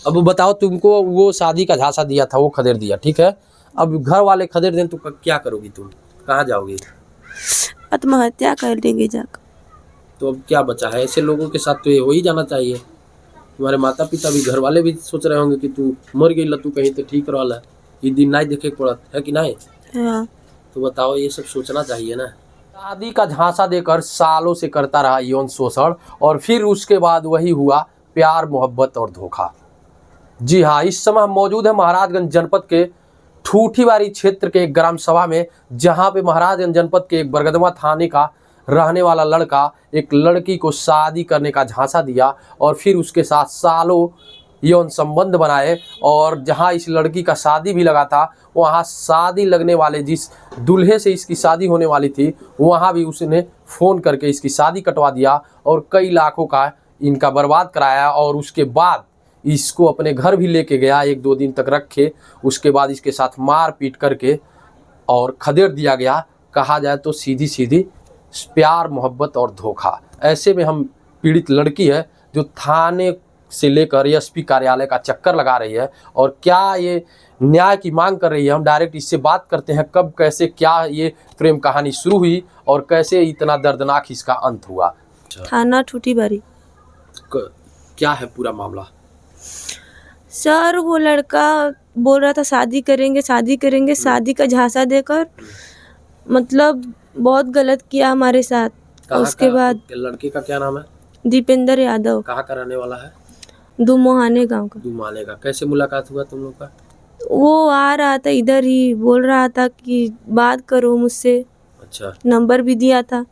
अब बताओ, तुमको वो शादी का झांसा दिया था, वो खदेड़ दिया, ठीक है। अब घर वाले खदेड़ दें तो क्या करोगी तुम, कहाँ जाओगी? आत्महत्या कर लेंगे जाकर। तो अब क्या बचा है? ऐसे लोगों के साथ तो ये हो ही जाना चाहिए। तुम्हारे माता पिता भी, घर वाले भी सोच रहे होंगे कि तू मर गई, तू कहीं तो ठीक रहा, ये दिन नहीं देखे पड़त है कि नहीं। हाँ। तो बताओ, ये सब सोचना चाहिए ना। शादी का झांसा देकर सालों से करता रहा यौन शोषण, और फिर उसके बाद वही हुआ प्यार, मोहब्बत और धोखा। जी हाँ, इस समय हम मौजूद है महाराजगंज जनपद के ठूठीवारी क्षेत्र के एक ग्राम सभा में, जहां पे महाराजगंज जनपद के एक बरगदवा थाने का रहने वाला लड़का एक लड़की को शादी करने का झांसा दिया और फिर उसके साथ सालों यौन संबंध बनाए। और जहां इस लड़की का शादी भी लगा था, वहां शादी लगने वाले जिस दूल्हे से इसकी शादी होने वाली थी, वहां भी उसने फ़ोन करके इसकी शादी कटवा दिया और कई लाखों का इनका बर्बाद कराया। और उसके बाद इसको अपने घर भी लेके गया, 1-2 दिन तक रखे। उसके बाद इसके साथ मार पीट करके और खदेड़ दिया गया। कहा जाए तो सीधी सीधी प्यार, मोहब्बत और धोखा। ऐसे में हम पीड़ित लड़की है जो थाने से लेकर एसपी कार्यालय का चक्कर लगा रही है और क्या ये न्याय की मांग कर रही है। हम डायरेक्ट इससे बात करते हैं, कब कैसे क्या ये प्रेम कहानी शुरू हुई और कैसे इतना दर्दनाक इसका अंत हुआ। थाना ठूठीवारी। क्या है पूरा मामला? सर वो लड़का बोल रहा था शादी करेंगे शादी करेंगे, शादी का झांसा देकर मतलब बहुत गलत किया हमारे साथ। उसके बाद लड़के का क्या नाम है? दीपेंद्र यादव। कहाँ का रहने वाला है? दुमोहाने गांव का। दुमाने का। कैसे मुलाकात हुआ तुम लोग का? वो आ रहा था इधर ही, बोल रहा था कि बात करो मुझसे। अच्छा। नंबर भी दिया था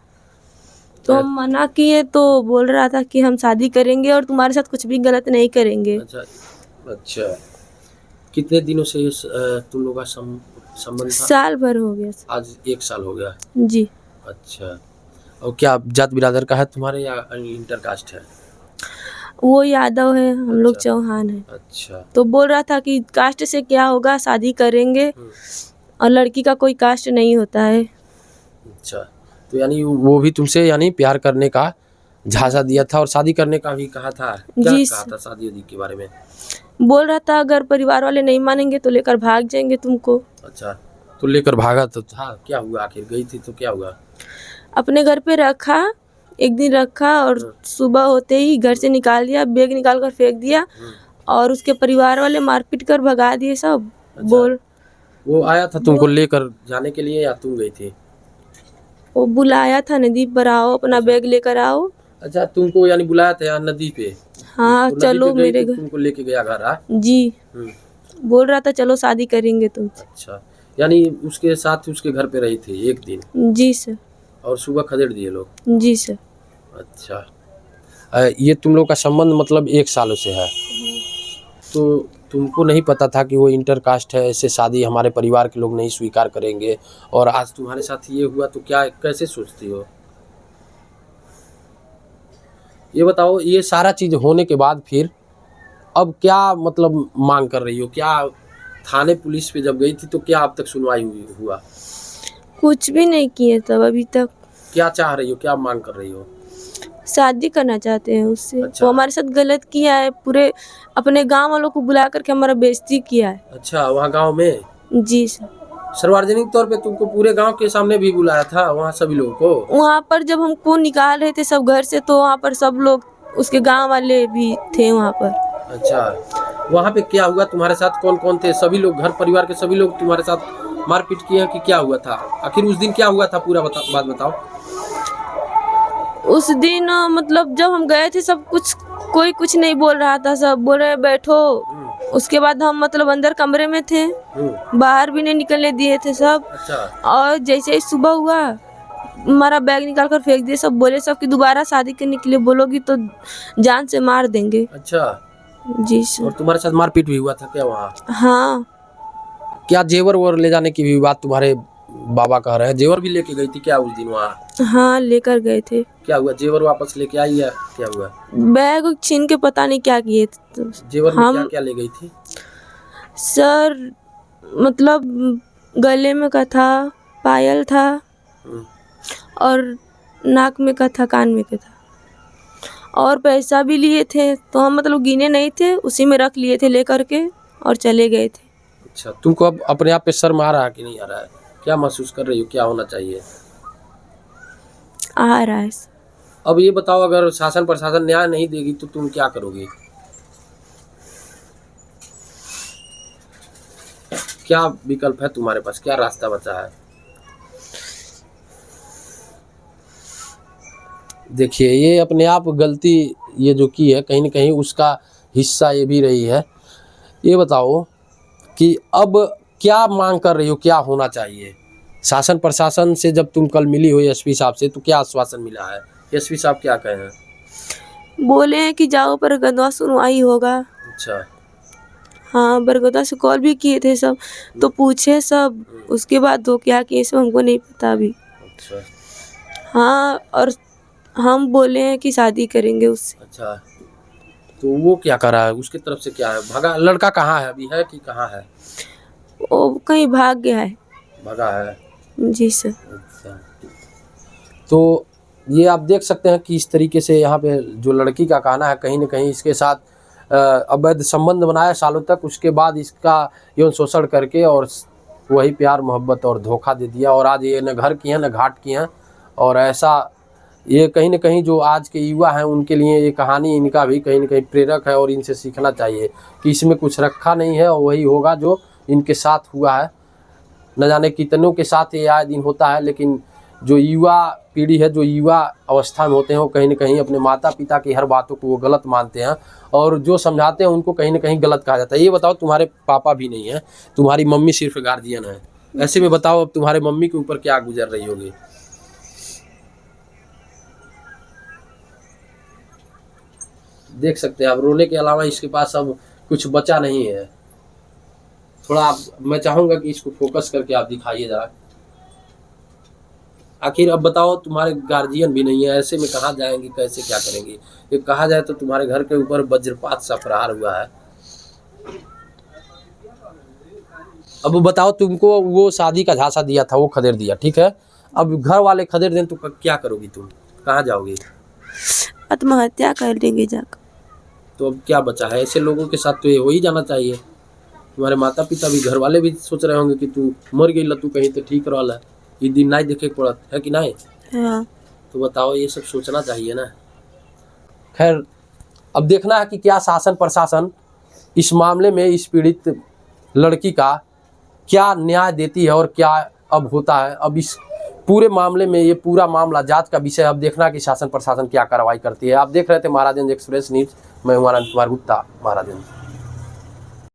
तो हम मना किए, तो बोल रहा था कि हम शादी करेंगे और तुम्हारे साथ कुछ भी गलत नहीं करेंगे। अच्छा अच्छा। कितने दिनों से ये तुम लोग का संबंध था? साल भर हो गया। आज 1 साल हो गया। जी। अच्छा। और क्या जात बिरादर का है तुम्हारे या इंटर कास्ट है? वो यादव है, हम लोग अच्छा। चौहान है। अच्छा। तो बोल रहा था कि कास्ट से क्या होगा, शादी करेंगे, और लड़की का कोई कास्ट नहीं होता है। अच्छा, तो यानी वो भी तुमसे यानी प्यार करने का झांसा दिया था और शादी करने का भी कहा था? क्या जी कहा था शादी वादी के बारे में? बोल रहा था अगर परिवार वाले नहीं मानेंगे तो लेकर भाग जाएंगे तुमको। अच्छा, तो लेकर भागा तो था? क्या हुआ आखिर, गई थी तो क्या हुआ? अपने घर पे रखा, एक दिन रखा और सुबह होते ही घर से निकाल दिया, बैग निकाल कर फेंक दिया और उसके परिवार वाले मारपीट कर भगा दिए सब। अच्छा, बोल वो आया था तुमको लेकर जाने के लिए या तुम गई थी? वो बुलाया था नदी पर, आओ अपना बैग लेकर आओ। अच्छा, तुमको यानी बुलाया था यहाँ नदी पे? हाँ तो चलो नदी पे गई मेरे थी, घर। तुमको लेके गया घर? जी। बोल रहा था चलो शादी करेंगे तुमसे। अच्छा, यानी उसके साथ उसके घर पे रही थी 1 दिन? जी सर। और सुबह खदेड़ दिए लोग? जी सर। अच्छा। ये तुम लोग का संबंध मतलब 1 सालों से है? तो तुमको नहीं पता था कि वो इंटर कास्ट है, ऐसे शादी हमारे परिवार के लोग नहीं स्वीकार करेंगे, और आज तुम्हारे साथ ये हुआ तो क्या कैसे सोचती हो? ये बताओ, ये सारा चीज़ होने के बाद फिर अब क्या मतलब मांग कर रही हो? क्या थाने पुलिस पे जब गई थी तो क्या अब तक सुनवाई हुआ? कुछ भी नहीं किए तब अभी तक। क्या चाह रही हो, क्या मांग कर रही हो? शादी करना चाहते हैं उससे। अच्छा। वो हमारे साथ गलत किया है, पूरे अपने गांव वालों को बुला करके हमारा बेइज्जती किया है। अच्छा, वहाँ गांव में? जी सर। सार्वजनिक तौर पे तुमको पूरे गांव के सामने भी बुलाया था वहाँ सभी लोगों को? वहाँ पर जब हमको निकाल रहे थे सब घर से, तो वहाँ पर सब लोग उसके गांव वाले भी थे वहाँ पर। अच्छा, वहाँ पे क्या हुआ तुम्हारे साथ? कौन कौन थे? सभी लोग, घर परिवार के सभी लोग तुम्हारे साथ मारपीट किए हैं कि क्या हुआ था आखिर? उस दिन क्या हुआ था पूरा बात बताओ। उस दिन मतलब जब हम गए थे सब कुछ, कोई कुछ नहीं बोल रहा था, सब बोल रहे बैठो। उसके बाद हम मतलब अंदर कमरे में थे, बाहर भी नहीं निकलने दिए थे सब। अच्छा। और जैसे ही सुबह हुआ हमारा बैग निकाल कर फेंक दिए। सब बोले सब कि दोबारा शादी करने के लिए बोलोगी तो जान से मार देंगे। अच्छा। जी सर। और तुम्हारे साथ मारपीट भी हुआ था क्या वहाँ? हाँ। क्या जेवर वोर ले जाने की भी बात तुम्हारे बाबा कह रहे हैं? जेवर भी लेके गई थी क्या उस दिन वहाँ? हाँ लेकर गए थे। क्या हुआ, जेवर वापस लेके आई या क्या हुआ? बैग छीन के पता नहीं क्या किए थे। तो जेवर में क्या क्या ले गई थी? सर मतलब गले में का था, पायल था और नाक में का था, कान में का था और पैसा भी लिए थे, तो हम मतलब गिने नहीं थे, उसी में रख लिए थे लेकर के और चले गए थे। अच्छा, तुमको अब अपने आप पे शर्म आ रहा है कि नहीं आ रहा है? क्या महसूस कर रही हो, क्या होना चाहिए? आ रहा है। अब ये बताओ, अगर शासन प्रशासन न्याय नहीं देगी तो तुम क्या करोगे? क्या विकल्प है तुम्हारे पास, क्या रास्ता बचा है? देखिए, ये अपने आप गलती ये जो की है, कहीं न कहीं उसका हिस्सा ये भी रही है। ये बताओ कि अब क्या मांग कर रही हो, क्या होना चाहिए? शासन प्रशासन से जब तुम कल मिली हो एसपी साहब से, तो क्या आश्वासन मिला है? एसपी साहब क्या कहे हैं? बोले हैं कि जाओ बरगदवा सुनवाई होगा। अच्छा। हाँ, बरगदवा से कॉल भी किए थे सब, तो पूछे सब, उसके बाद तो क्या किए सब हमको नहीं पता अभी। अच्छा। हाँ, और हम बोले हैं कि शादी करेंगे उससे। अच्छा, तो वो क्या कर रहा है? उसकी तरफ से क्या है? भागा लड़का कहाँ है, अभी है कि कहाँ है? वो कहीं भाग गया है। भागा है। जी सर। अच्छा, तो ये आप देख सकते हैं कि इस तरीके से यहाँ पे जो लड़की का कहना है, कहीं न कहीं इसके साथ अवैध संबंध बनाया सालों तक, उसके बाद इसका यौन शोषण करके और वही प्यार मोहब्बत और धोखा दे दिया, और आज ये न घर की हैं न घाट की हैं। और ऐसा ये कहीं न कहीं जो आज के युवा हैं उनके लिए ये कहानी इनका भी कहीं न कहीं प्रेरक है, और इनसे सीखना चाहिए कि इसमें कुछ रखा नहीं है और वही होगा जो इनके साथ हुआ है। न जाने कितनों के साथ ये आए दिन होता है, लेकिन जो युवा पीढ़ी है, जो युवा अवस्था में होते हैं, वो कहीं न कहीं अपने माता पिता की हर बातों को वो गलत मानते हैं, और जो समझाते हैं उनको कहीं न कहीं गलत कहा जाता है। ये बताओ, तुम्हारे पापा भी नहीं हैं, तुम्हारी मम्मी सिर्फ गार्जियन है। ऐसे में बताओ, अब तुम्हारे मम्मी के ऊपर क्या गुजर रही होगी? देख सकते हैं आप, रोने के अलावा इसके पास अब कुछ बचा नहीं है। थोड़ा आप, मैं चाहूँगा कि इसको फोकस करके आप दिखाइए जरा। आखिर अब बताओ, तुम्हारे गार्जियन भी नहीं है, ऐसे में कहाँ जाएंगे, कैसे क्या करेंगे? ये कहा जाए तो तुम्हारे घर के ऊपर वज्रपात सा प्रहार हुआ है। अब बताओ, तुमको वो शादी का झांसा दिया था, वो खदेड़ दिया, ठीक है। अब घर वाले खदेड़ दें तो क्या करोगी तुम, कहाँ जाओगी? आत्महत्या कर लेंगे जाकर। तो अब क्या बचा है? ऐसे लोगों के साथ तो ये हो ही जाना चाहिए। तुम्हारे माता पिता भी, घर वाले भी सोच रहे होंगे कि तू मर गई, तू कहीं तो ठीक रहा, ये दिन नहीं देखे पड़त है कि नहीं? हाँ। तो बताओ, ये सब सोचना चाहिए ना। खैर, अब देखना है कि क्या शासन प्रशासन इस मामले में इस पीड़ित लड़की का क्या न्याय देती है और क्या अब होता है। अब इस पूरे मामले में, ये पूरा मामला जांच का विषय, अब देखना कि शासन प्रशासन क्या कार्रवाई करती है। आप देख रहे थे महाराजगंज एक्सप्रेस न्यूज, मैं हूं आनंद कुमार गुप्ता, महाराजगंज।